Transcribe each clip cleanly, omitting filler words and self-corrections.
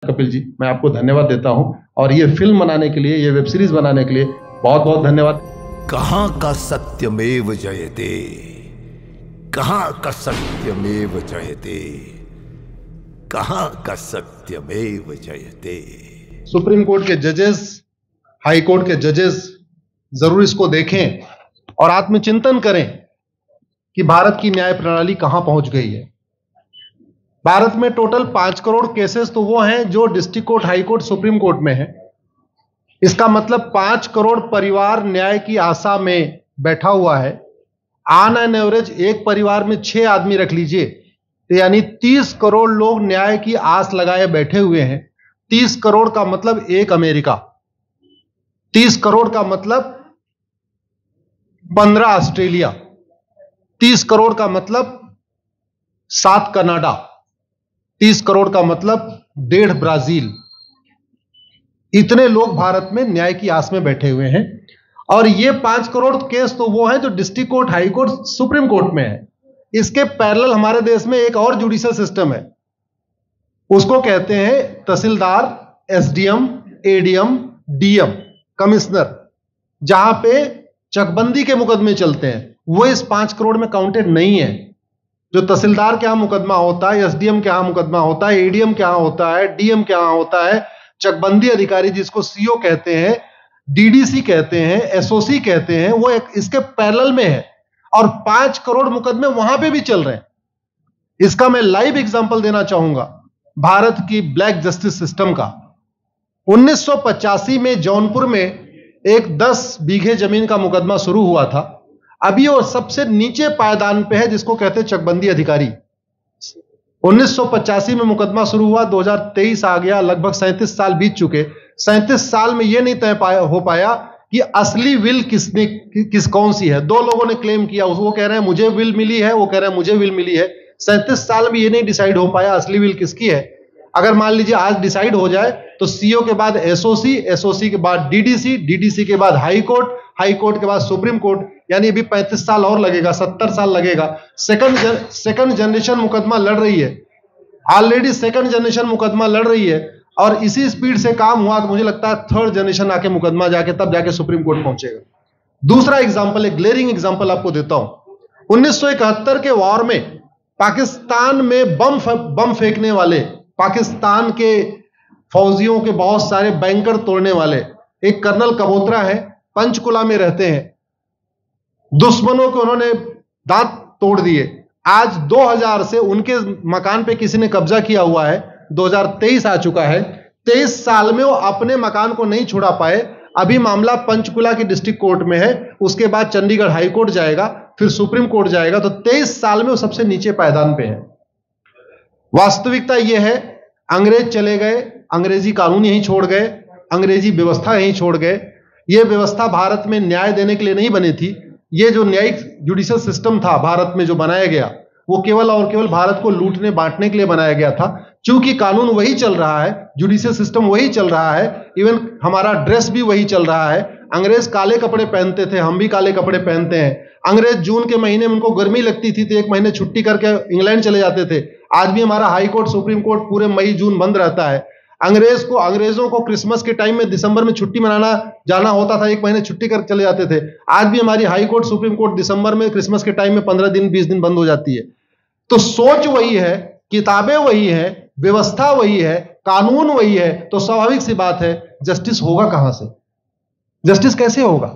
कपिल जी, मैं आपको धन्यवाद देता हूं और ये फिल्म बनाने के लिए, ये वेब सीरीज बनाने के लिए बहुत बहुत धन्यवाद। कहां का सत्यमेव जयते, कहां का सत्यमेव जयते, कहां का सत्यमेव जयते। सुप्रीम कोर्ट के जजेस, हाई कोर्ट के जजेस जरूर इसको देखें और आत्मचिंतन करें कि भारत की न्याय प्रणाली कहां पहुंच गई है। भारत में टोटल 5 करोड़ केसेस तो वो हैं जो district court, high court, supreme court में है। इसका मतलब 5 करोड़ परिवार न्याय की आशा में बैठा हुआ है। ऑन एन एवरेज एक परिवार में 6 आदमी रख लीजिए, तो यानी 30 करोड़ लोग न्याय की आस लगाए बैठे हुए हैं। 30 करोड़ का मतलब एक अमेरिका, 30 करोड़ का मतलब 15 ऑस्ट्रेलिया, 30 करोड़ का मतलब 7 कनाडा, 30 करोड़ का मतलब 1.5 ब्राजील। इतने लोग भारत में न्याय की आस में बैठे हुए हैं और ये 5 करोड़ केस तो वो हैं जो district court, high court, supreme court में है। इसके पैरेलल हमारे देश में एक और जुडिशियल सिस्टम है, उसको कहते हैं तहसीलदार, एसडीएम, एडीएम, डीएम, कमिश्नर, जहां पे चकबंदी के मुकदमे चलते हैं। वो इस 5 करोड़ में काउंटेड नहीं है। जो तहसीलदार के यहां मुकदमा होता है, एसडीएम के यहां मुकदमा होता है, एडीएम के यहां होता है, डीएम के यहां होता है, चकबंदी अधिकारी जिसको सीओ कहते हैं, डीडीसी कहते हैं, एसओसी कहते हैं, वो एक इसके पैरेलल में है और 5 करोड़ मुकदमे वहां पे भी चल रहे हैं। इसका मैं लाइव एग्जांपल देना चाहूंगा भारत की ब्लैक जस्टिस सिस्टम का। 1985 में जौनपुर में एक 10 बीघे जमीन का मुकदमा शुरू हुआ था। अभी वो सबसे नीचे पायदान पे है, जिसको कहते हैं चकबंदी अधिकारी। 1985 में मुकदमा शुरू हुआ, 2023 आ गया, लगभग 37 साल बीत चुके। 37 साल में यह नहीं तय हो पाया कि असली विल कौन सी है। 2 लोगों ने क्लेम किया, वो कह रहे हैं मुझे विल मिली है, वो कह रहे हैं मुझे विल मिली है। 37 साल में यह नहीं डिसाइड हो पाया असली विल किसकी है। अगर मान लीजिए आज डिसाइड हो जाए तो सीओ के बाद एसओसी, एसओसी के बाद डीडीसी, डीडीसी के बाद हाई कोर्ट, हाई कोर्ट के बाद सुप्रीम कोर्ट, यानी अभी 35 साल और लगेगा, 70 साल लगेगा। सेकंड जनरेशन मुकदमा लड़ रही है, ऑलरेडी सेकंड जनरेशन मुकदमा लड़ रही है और इसी स्पीड से काम हुआ तो मुझे लगता है थर्ड जनरेशन आके मुकदमा तब जाके सुप्रीम कोर्ट पहुंचेगा। दूसरा एग्जांपल, एक ग्लेरिंग एग्जांपल आपको देता हूं। 1971 के वॉर में पाकिस्तान में बम फेंकने वाले, पाकिस्तान के फौजियों के बहुत सारे बैंकर तोड़ने वाले एक कर्नल कबोत्रा है, पंचकुला में रहते हैं। दुश्मनों के उन्होंने दांत तोड़ दिए। आज 2000 से उनके मकान पे किसी ने कब्जा किया हुआ है। 2023 आ चुका है, 23 साल में वो अपने मकान को नहीं छुड़ा पाए। अभी मामला पंचकुला की डिस्ट्रिक्ट कोर्ट में है, उसके बाद चंडीगढ़ हाई कोर्ट जाएगा, फिर सुप्रीम कोर्ट जाएगा। तो 23 साल में वो सबसे नीचे पायदान पे है। वास्तविकता यह है, अंग्रेज चले गए, अंग्रेजी कानून यहीं छोड़ गए, अंग्रेजी व्यवस्था यहीं छोड़ गए। यह व्यवस्था भारत में न्याय देने के लिए नहीं बनी थी। यह जो न्यायिक जुडिशियल सिस्टम था भारत में जो बनाया गया, वो केवल और केवल भारत को लूटने बांटने के लिए बनाया गया था। क्योंकि कानून वही चल रहा है, जुडिशियल सिस्टम वही चल रहा है, इवन हमारा ड्रेस भी वही चल रहा है। अंग्रेज काले कपड़े पहनते थे, हम भी काले कपड़े पहनते हैं। अंग्रेज जून के महीने में उनको गर्मी लगती थी तो 1 महीने छुट्टी करके इंग्लैंड चले जाते थे। आज भी हमारा हाई कोर्ट, सुप्रीम कोर्ट पूरे मई जून बंद रहता है। अंग्रेजों को क्रिसमस के टाइम में दिसंबर में छुट्टी मनाना जाना होता था, 1 महीने छुट्टी कर चले जाते थे। आज भी हमारी हाई कोर्ट, सुप्रीम कोर्ट दिसंबर में, क्रिसमस के टाइम में 15 दिन 20 दिन बंद हो जाती है। तो सोच वही है, किताबें वही है, व्यवस्था वही है, कानून वही है, तो स्वाभाविक सी बात है जस्टिस होगा कहां से? जस्टिस कैसे होगा?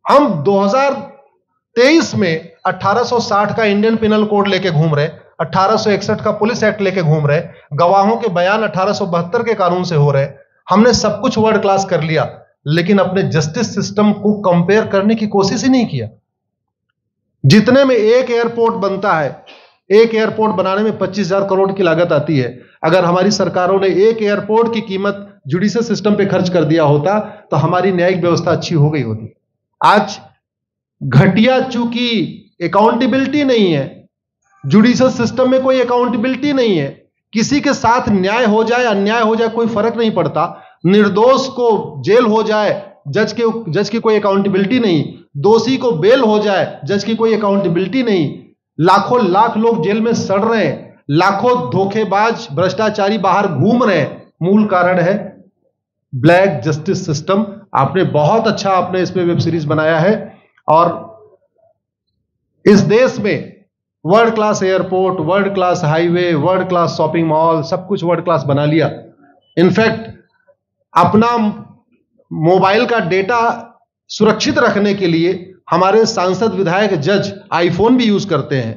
हम 2023 में 1860 का इंडियन पिनल कोड लेके घूम रहे, 1861 का पुलिस एक्ट लेके घूम रहे, गवाहों के बयान 1872 के कानून से हो रहे। हमने सब कुछ वर्ल्ड क्लास कर लिया, लेकिन अपने जस्टिस सिस्टम को कंपेयर करने की कोशिश ही नहीं किया। जितने में एक एयरपोर्ट बनता है, एक एयरपोर्ट बनाने में 25,000 करोड़ की लागत आती है। अगर हमारी सरकारों ने एक एयरपोर्ट की कीमत जुडिशियल सिस्टम पे खर्च कर दिया होता तो हमारी न्यायिक व्यवस्था अच्छी हो गई होती। आज घटिया, चूंकि अकाउंटेबिलिटी नहीं है, जुडिशियल सिस्टम में कोई अकाउंटेबिलिटी नहीं है। किसी के साथ न्याय हो जाए, अन्याय हो जाए, कोई फर्क नहीं पड़ता। निर्दोष को जेल हो जाए, जज की कोई अकाउंटेबिलिटी नहीं। दोषी को बेल हो जाए, जज की कोई अकाउंटेबिलिटी नहीं। लाखों लाख लोग जेल में सड़ रहे हैं, लाखों धोखेबाज भ्रष्टाचारी बाहर घूम रहे हैं, मूल कारण है ब्लैक जस्टिस सिस्टम। आपने बहुत अच्छा आपने इस पे वेब सीरीज बनाया है, और इस देश में world class airport, world class highway, world class shopping mall, सब कुछ वर्ल्ड क्लास बना लिया। इनफैक्ट अपना मोबाइल का डेटा सुरक्षित रखने के लिए हमारे सांसद, विधायक, जज आईफोन भी यूज करते हैं,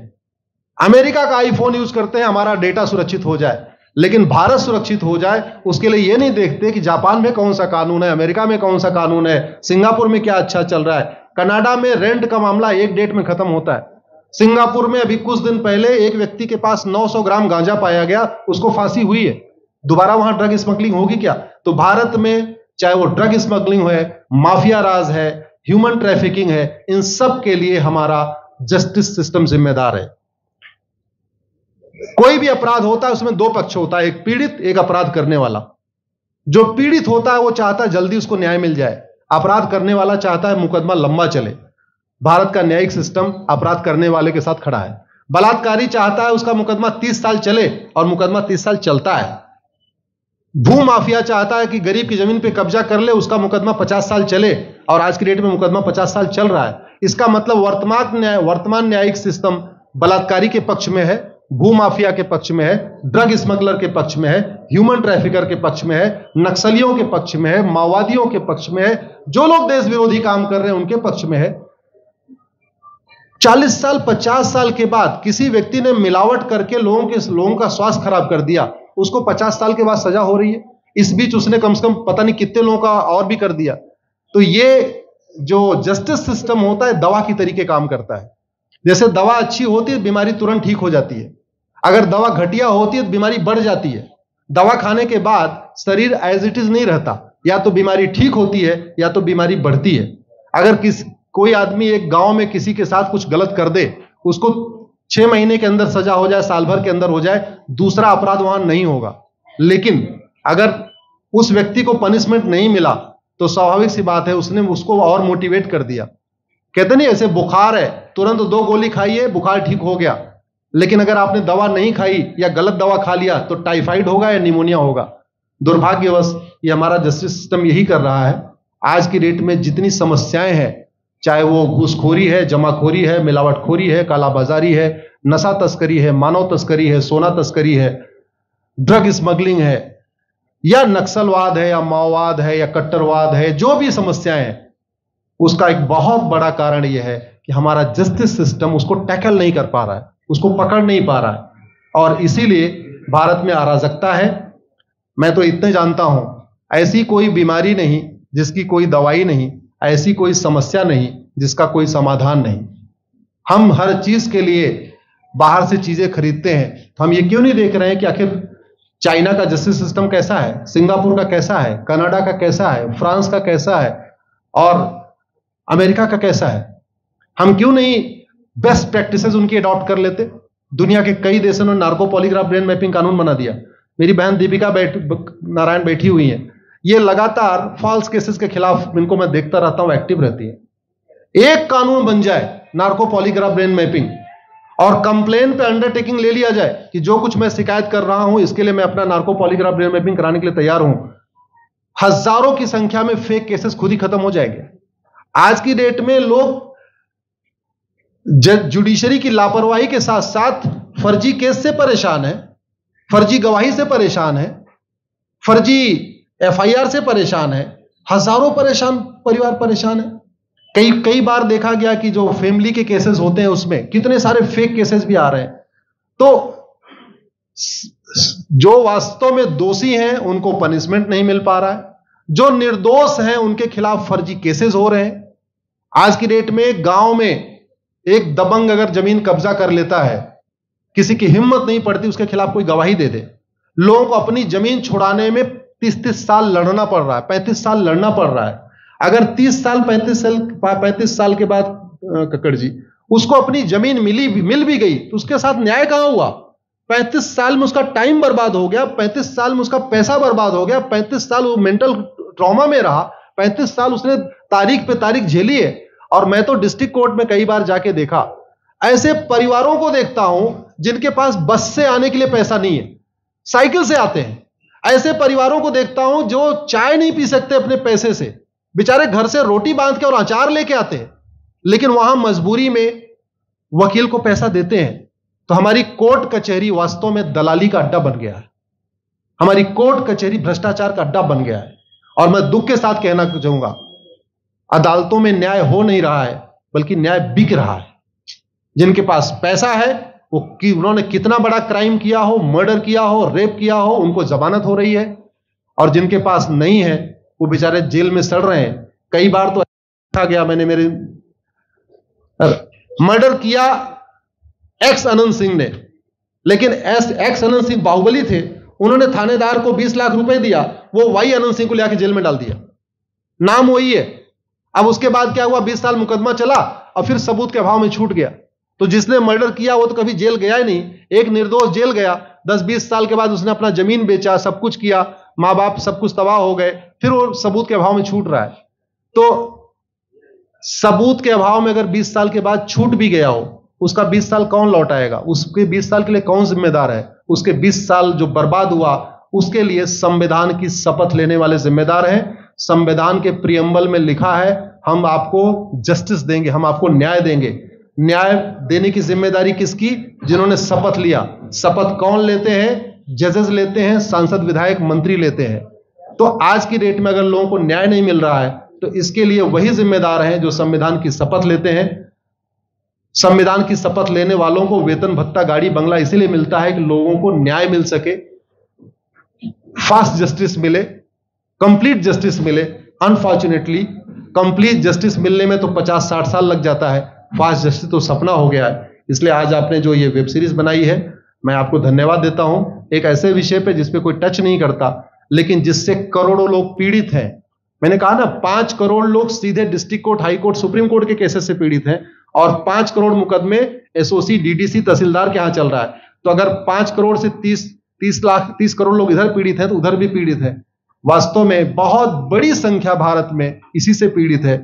अमेरिका का आईफोन यूज करते हैं हमारा डेटा सुरक्षित हो जाए। लेकिन भारत सुरक्षित हो जाए उसके लिए यह नहीं देखते कि जापान में कौन सा कानून है, अमेरिका में कौन सा कानून है, सिंगापुर में क्या अच्छा चल रहा है। कनाडा में रेंट का मामला एक डेट में खत्म होता है। सिंगापुर में अभी कुछ दिन पहले एक व्यक्ति के पास 900 ग्राम गांजा पाया गया, उसको फांसी हुई है। दोबारा वहां ड्रग स्मगलिंग होगी क्या? तो भारत में चाहे वो ड्रग स्मगलिंग है, माफिया राज है, ह्यूमन ट्रैफिकिंग है, इन सब के लिए हमारा जस्टिस सिस्टम जिम्मेदार है। कोई भी अपराध होता है उसमें दो पक्ष होता है, एक पीड़ित, एक अपराध करने वाला। जो पीड़ित होता है वो चाहता है जल्दी उसको न्याय मिल जाए, अपराध करने वाला चाहता है मुकदमा लंबा चले। भारत का न्यायिक सिस्टम अपराध करने वाले के साथ खड़ा है। बलात्कारी चाहता है उसका मुकदमा 30 साल चले, और मुकदमा 30 साल चलता है। भू माफिया चाहता है कि गरीब की जमीन पे कब्जा कर ले, उसका मुकदमा 50 साल चले, और आज की डेट में मुकदमा 50 साल चल रहा है। इसका मतलब वर्तमान न्यायिक सिस्टम बलात्कारी के पक्ष में है, भू माफिया के पक्ष में है, ड्रग स्मगलर के पक्ष में है, ह्यूमन ट्रैफिकर के पक्ष में है, नक्सलियों के पक्ष में है, माओवादियों के पक्ष में है, जो लोग देश विरोधी काम कर रहे हैं उनके पक्ष में है। 40 साल 50 साल के बाद किसी व्यक्ति ने मिलावट करके लोगों का स्वास्थ्य खराब कर दिया, उसको 50 साल के बाद सजा हो रही है। इस बीच उसने कम से कम पता नहीं कितने लोगों का और भी कर दिया। तो ये जो जस्टिस सिस्टम होता है दवा की तरीके काम करता है। जैसे दवा अच्छी होती है बीमारी तुरंत ठीक हो जाती है, अगर दवा घटिया होती है तो बीमारी बढ़ जाती है। दवा खाने के बाद शरीर एज इट इज नहीं रहता, या तो बीमारी ठीक होती है या तो बीमारी बढ़ती है। अगर कोई आदमी एक गांव में किसी के साथ कुछ गलत कर दे, उसको 6 महीने के अंदर सजा हो जाए, साल भर के अंदर हो जाए, दूसरा अपराध वहां नहीं होगा। लेकिन अगर उस व्यक्ति को पनिशमेंट नहीं मिला तो स्वाभाविक सी बात है उसने उसको और मोटिवेट कर दिया। कहते नहीं ऐसे बुखार है, तुरंत 2 गोली खाइए बुखार ठीक हो गया, लेकिन अगर आपने दवा नहीं खाई या गलत दवा खा लिया तो टाइफाइड होगा या निमोनिया होगा। दुर्भाग्यवश ये हमारा जस्टिस सिस्टम यही कर रहा है। आज की डेट में जितनी समस्याएं हैं, चाहे वो घूसखोरी है, जमाखोरी है, मिलावटखोरी है, कालाबाजारी है, नशा तस्करी है, मानव तस्करी है, सोना तस्करी है, ड्रग स्मगलिंग है, या नक्सलवाद है, या माओवाद है, या कट्टरवाद है, जो भी समस्याएं हैं, उसका एक बहुत बड़ा कारण यह है कि हमारा जस्टिस सिस्टम उसको टैकल नहीं कर पा रहा है, उसको पकड़ नहीं पा रहा है, और इसीलिए भारत में अराजकता है। मैं तो इतने जानता हूं, ऐसी कोई बीमारी नहीं जिसकी कोई दवाई नहीं, ऐसी कोई समस्या नहीं जिसका कोई समाधान नहीं। हम हर चीज के लिए बाहर से चीजें खरीदते हैं, तो हम ये क्यों नहीं देख रहे हैं कि आखिर चाइना का जस्टिस सिस्टम कैसा है, सिंगापुर का कैसा है, कनाडा का कैसा है, फ्रांस का कैसा है, और अमेरिका का कैसा है। हम क्यों नहीं बेस्ट प्रैक्टिसेस उनकी अडॉप्ट कर लेते। दुनिया के कई देशों ने नार्को पॉलीग्राफ ब्रेन मैपिंग कानून बना दिया। मेरी बहन दीपिका नारायण बैठी हुई है, ये लगातार फॉल्स केसेस के खिलाफ, इनको मैं देखता रहता हूं, एक्टिव रहती है। एक कानून बन जाए नार्को पॉलीग्राफ ब्रेन मैपिंग, और कंप्लेन पे अंडरटेकिंग ले लिया जाए कि जो कुछ मैं शिकायत कर रहा हूं इसके लिए मैं अपना नार्को पॉलीग्राफ ब्रेन मैपिंग कराने के लिए तैयार हूं, हजारों की संख्या में फेक केसेस खुद ही खत्म हो जाएंगे। आज की डेट में लोग जुडिशरी की लापरवाही के साथ साथ फर्जी केस से परेशान है, फर्जी गवाही से परेशान है, फर्जी एफआईआर से परेशान है, हजारों परिवार परेशान है। कई बार देखा गया कि जो फैमिली के केसेस होते हैं उसमें कितने सारे फेक केसेस भी आ रहे हैं। तो जो वास्तव में दोषी हैं उनको पनिशमेंट नहीं मिल पा रहा है, जो निर्दोष हैं उनके खिलाफ फर्जी केसेस हो रहे हैं। आज की डेट में गांव में एक दबंग अगर जमीन कब्जा कर लेता है, किसी की हिम्मत नहीं पड़ती उसके खिलाफ कोई गवाही दे दे। लोगों को अपनी जमीन छुड़ाने में 30 साल लड़ना पड़ रहा है, 35 साल लड़ना पड़ रहा है। अगर 30 साल 35 साल के बाद कक्कड़ जी उसको अपनी जमीन मिल भी गई तो उसके साथ न्याय कहां हुआ? 35 साल में उसका टाइम बर्बाद हो गया, 35 साल में उसका पैसा बर्बाद हो गया, 35 साल वो मेंटल ट्रॉमा में रहा, 35 साल उसने तारीख पे तारीख झेली है। और मैं तो डिस्ट्रिक्ट कोर्ट में कई बार जाके देखा, ऐसे परिवारों को देखता हूं जिनके पास बस से आने के लिए पैसा नहीं है, साइकिल से आते हैं। ऐसे परिवारों को देखता हूं जो चाय नहीं पी सकते अपने पैसे से, बेचारे घर से रोटी बांध के और अचार लेके आते हैं, लेकिन वहां मजबूरी में वकील को पैसा देते हैं। तो हमारी कोर्ट कचहरी वास्तव में दलाली का अड्डा बन गया है। हमारी कोर्ट कचहरी भ्रष्टाचार का अड्डा बन गया है। और मैं दुख के साथ कहना चाहूंगा, अदालतों में न्याय हो नहीं रहा है, बल्कि न्याय बिक रहा है। जिनके पास पैसा है, वो कि उन्होंने कितना बड़ा क्राइम किया हो, मर्डर किया हो, रेप किया हो, उनको जमानत हो रही है। और जिनके पास नहीं है, वो बेचारे जेल में सड़ रहे हैं। कई बार तो देखा गया, मैंने मेरे मर्डर किया एक्स अनंत सिंह ने, लेकिन एक्स अनंत सिंह बाहुबली थे, उन्होंने थानेदार को 20 लाख रुपए दिया, वो वाई अनंत सिंह को लेकर जेल में डाल दिया, नाम वही है। अब उसके बाद क्या हुआ, 20 साल मुकदमा चला और फिर सबूत के अभाव में छूट गया। तो जिसने मर्डर किया वो तो कभी जेल गया ही नहीं, एक निर्दोष जेल गया, 10-20 साल के बाद उसने अपना जमीन बेचा, सब कुछ किया, मां बाप सब कुछ तबाह हो गए, फिर वो सबूत के अभाव में छूट रहा है। तो सबूत के अभाव में अगर 20 साल के बाद छूट भी गया हो, उसका 20 साल कौन लौटाएगा? उसके 20 साल के लिए कौन जिम्मेदार है? उसके 20 साल जो बर्बाद हुआ, उसके लिए संविधान की शपथ लेने वाले जिम्मेदार हैं। संविधान के प्रियम्बल में लिखा है, हम आपको जस्टिस देंगे, हम आपको न्याय देंगे। न्याय देने की जिम्मेदारी किसकी? जिन्होंने शपथ लिया। शपथ कौन लेते हैं? जजेस लेते हैं, सांसद, विधायक, मंत्री लेते हैं। तो आज की डेट में अगर लोगों को न्याय नहीं मिल रहा है, तो इसके लिए वही जिम्मेदार हैं जो संविधान की शपथ लेते हैं। संविधान की शपथ लेने वालों को वेतन, भत्ता, गाड़ी, बंगला इसीलिए मिलता है कि लोगों को न्याय मिल सके, फास्ट जस्टिस मिले, कंप्लीट जस्टिस मिले। अनफॉर्चुनेटली कंप्लीट जस्टिस मिलने में तो 50-60 साल लग जाता है, फास्ट जस्टिस तो सपना हो गया है। इसलिए आज आपने जो ये वेब सीरीज बनाई है, मैं आपको धन्यवाद देता हूं। एक ऐसे विषय पे जिस पे कोई टच नहीं करता, लेकिन जिससे करोड़ों लोग पीड़ित हैं। मैंने कहा ना, 5 करोड़ लोग सीधे district court, high court, supreme court के केसेस से पीड़ित हैं, और 5 करोड़ मुकदमे एसओसी, डीडीसी, तहसीलदार के यहां चल रहा है। तो अगर 5 करोड़ से 30 करोड़ लोग इधर पीड़ित हैं, तो उधर भी पीड़ित है। वास्तव में बहुत बड़ी संख्या भारत में इसी से पीड़ित है।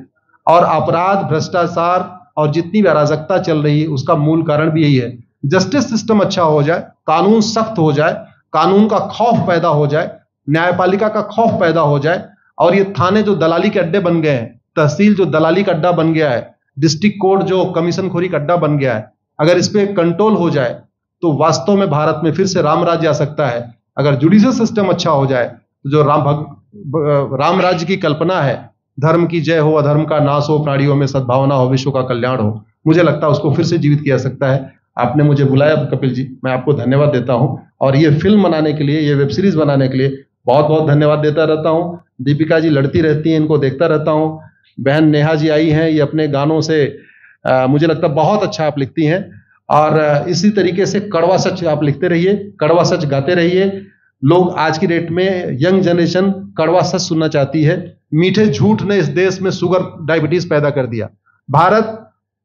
और अपराध, भ्रष्टाचार और जितनी भी अराजकता चल रही है, उसका मूल कारण भी यही है। जस्टिस सिस्टम अच्छा हो जाए, कानून सख्त हो जाए, कानून का खौफ पैदा हो जाए, न्यायपालिका का खौफ पैदा हो जाए, और ये थाने जो दलाली के अड्डे बन गए हैं, तहसील जो दलाली का अड्डा बन गया है, डिस्ट्रिक्ट कोर्ट जो कमीशन खोरी का अड्डा बन गया है, अगर इस पे कंट्रोल हो जाए, तो वास्तव में भारत में फिर से राम राज्य आ सकता है। अगर जुडिशियल सिस्टम अच्छा हो जाए, तो जो राम राज्य की कल्पना है, धर्म की जय हो, अधर्म का नाश हो, प्राणियों में सद्भावना हो, विश्व का कल्याण हो, मुझे लगता है उसको फिर से जीवित किया सकता है। आपने मुझे बुलाया कपिल जी, मैं आपको धन्यवाद देता हूं। और ये फिल्म बनाने के लिए, ये वेब सीरीज बनाने के लिए बहुत बहुत धन्यवाद देता रहता हूं। दीपिका जी लड़ती रहती हैं, इनको देखता रहता हूं। बहन नेहा जी आई हैं, ये अपने गानों से मुझे लगता है बहुत अच्छा आप लिखती हैं। और इसी तरीके से कड़वा सच आप लिखते रहिए, कड़वा सच गाते रहिए। लोग आज की डेट में, यंग जनरेशन कड़वा सच सुनना चाहती है। मीठे झूठ ने इस देश में शुगर, डायबिटीज पैदा कर दिया। भारत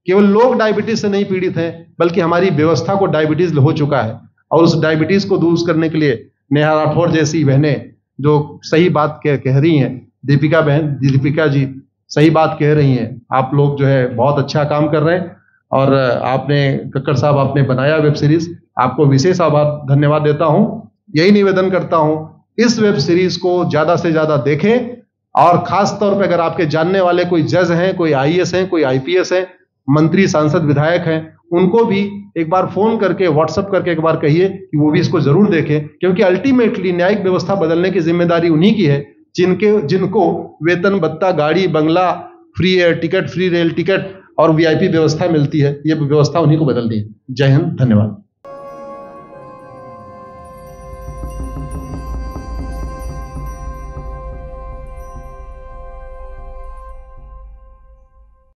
केवल लोग डायबिटीज से नहीं पीड़ित हैं, बल्कि हमारी व्यवस्था को डायबिटीज हो चुका है। और उस डायबिटीज को दूर करने के लिए नेहा राठौर जैसी बहनें जो सही बात कह रही हैं, दीपिका जी सही बात कह रही हैं, आप लोग जो है बहुत अच्छा काम कर रहे हैं। और आपने, कक्कड़ साहब, आपने बनाया वेब सीरीज, आपको विशेष आभार, धन्यवाद देता हूं। यही निवेदन करता हूं, इस वेब सीरीज को ज्यादा से ज्यादा देखें। और खास तौर पे अगर आपके जानने वाले कोई जज हैं, कोई आईएएस हैं, कोई आईपीएस हैं, मंत्री, सांसद, विधायक हैं, उनको भी एक बार फोन करके, व्हाट्सएप करके एक बार कहिए कि वो भी इसको जरूर देखें। क्योंकि अल्टीमेटली न्यायिक व्यवस्था बदलने की जिम्मेदारी उन्हीं की है जिनको वेतन, भत्ता, गाड़ी, बंगला, free air ticket, free rail ticket और वीआईपी व्यवस्था मिलती है। ये व्यवस्था उन्हीं को बदलनी है। जय हिंद, धन्यवाद।